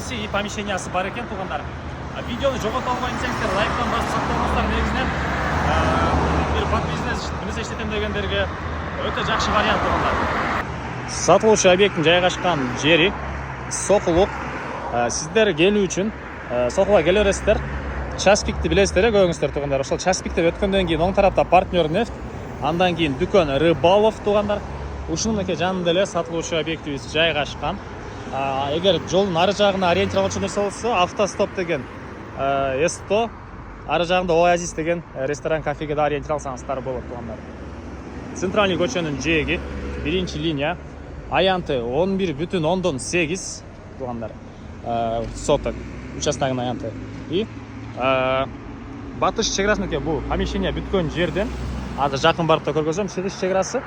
бөлмеси и помещениясы бар екен туғандар. Видеоны жоғалта алмайын десеңіздер, лайктан басып сақтаңыздар. Негізінен бір подписчиңіз мені иштетем дегендерге өте жақсы вариант туғандар. Сатылушы объекттің жайғашқан жері Соқұлық. Сіздер келу үшін Соқұлға келе бересіздер. Часпикті білесіздер, көріңіздер туғандар. Ошол Часпикті өткөндөн кийин оң тарапта партнер нефт, андан кийин дүкөн Рыбалов туғандар. Ушунун жанында эле сатылуучу объектибиз жайгашкан. Эгер жолдун ары жагына ориентировочу нерсе болсо, автостоп деген С100, ары жагында Оазис деген ресторан, кафеге да ориентировалсаңыздар болот тугандар. Центральный көчөнүн жээги, 1-чи линия, аянты 11,8 тугандар. Соток участогунун аянты. И батыш чеграсыныкке бул помещение бүткөн жерден азыр жакын барып да көргөзөм, чыгыш чеграсы.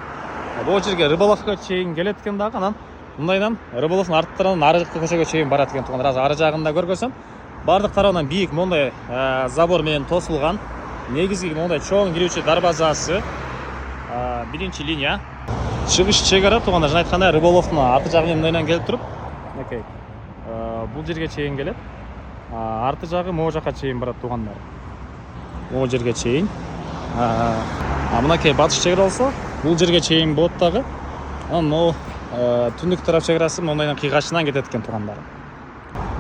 Бұл жерге Рыбаловқа чейин келет екен дағы, анан мындайдан Рыбаловдун арттарынан ары жакка көчөгө чейин барат экен тугандар. Азыр ары жагында көргөзөм. Бардык тарабынан бийик мондай забор менен тосулган. Негизги мондай чоң кирүүчү дарбазасы, 1-чи линия. Чыгыш чегара тугандар, жана айткандай Рыбаловдун арты жагы мындайдан келип туруп, окей. Бул жерге чейин келет. Арты жагы могу жакка чейин барат тугандар. Могу жерге чейин. Мынакей батыш чегара болсо, бул жерге чейин болот дагы. Анан түндүк тарап чеграсы мондайдан кыйгачынан кетет экен тугандар.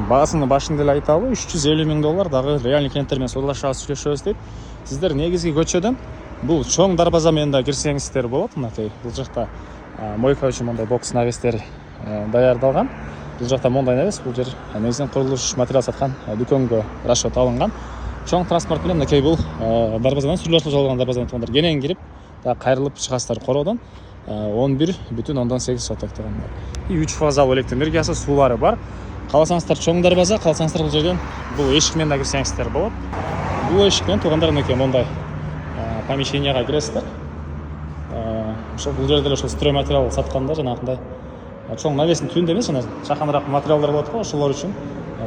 Баасынын башында эле айталы, $350,000 дагы реальный клиенттер менен соолашабыз, сүйлөшөбүз дейт. Сиздер негизги көчөдөн бул чоң дарбаза менен да кирсеңиздер болот. Мынакей бул жакта мойка үчүн мондай бокс навестер даярдалган. Бул жакта мондай навес, бул жер негизинен курулуш материал саткан дүкөнгө расчет алынган. Чоң транспорт менен мынакей бул дарбазадан сүйлөшүп алган дарбазадан тугандар. Кенен кирип кайрылып чыгасыздар короодон. 11,8 соток тугандар. И 3 фазалуу электр энергиясы, суулары бар. Кааласаңыздар чоң дарбаза, кааласаңыздар бул жерден бул эшик менен да кирсеңиздер болот. Бул эшик менен тугандар мынакей мондай помещенияга киресиздер. Ошол бул жерде ошо строй материал сатканда жанагындай чоң навестин түбүндө эмес, жана чаканыраак материалдар болот го, ошолор үчүн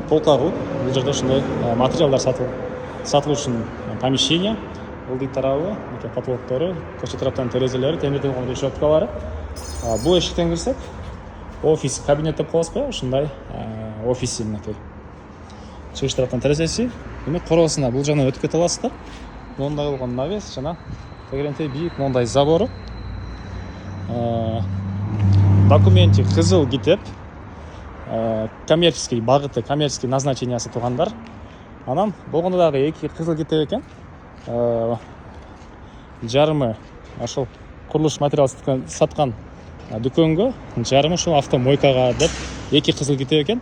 полка куруп, бул жерде ошондой материалдар сатылуу үчүн помещение. Бул дей тарабы, потолоктору, көчө тараптан терезелери, темирден кылган решеткалары. Бул эшиктен кирсек, офис, кабинет деп коебузбу, ушундай офиси мынакей. Чыгыш тараптан терезеси, демек короосуна бул жагынан өтүп кете аласыздар. Мондай болгон навес жана тегерентей бийик мондай забору. Документи кызыл китеп, коммерческий багыты, коммерческий назначениясы тугандар. Анан болгондо дагы эки кызыл китеп экен. Жарымы ошол курулуш материал саткан дүкөнгө, жарымы ошол автомойкага деп эки кызыл китеп экен.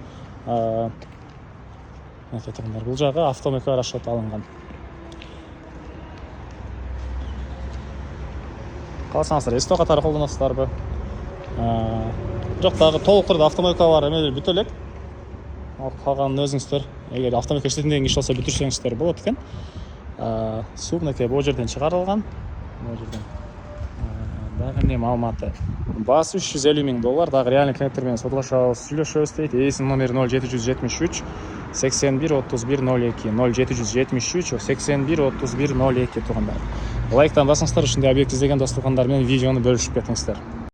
Бул жагы автомойкага расчет алынган. Каласаңыздар эсто катары колдоносуздарбы? Бирок дагы толук түрдө автомойка бар эмелер бүтө элек. Калганын өзүңүздөр эгер автомойка иштетем киши болсо бүтүрсөңүздөр болот экен. Суу мынакей бул жерден чыгарылган. Бул жерден дагы эмне маалыматы. Баасы $350,000, дагы реальный клиенттер менен соолашабыз, сүйлөшөбүз дейт. Эсин номери 0773 81 31 02 0773 81 31 02 тугандар. Лайктан басыңыздар, ушундай объект издеген достугандар менен видеону бөлүшүп кетиңиздер.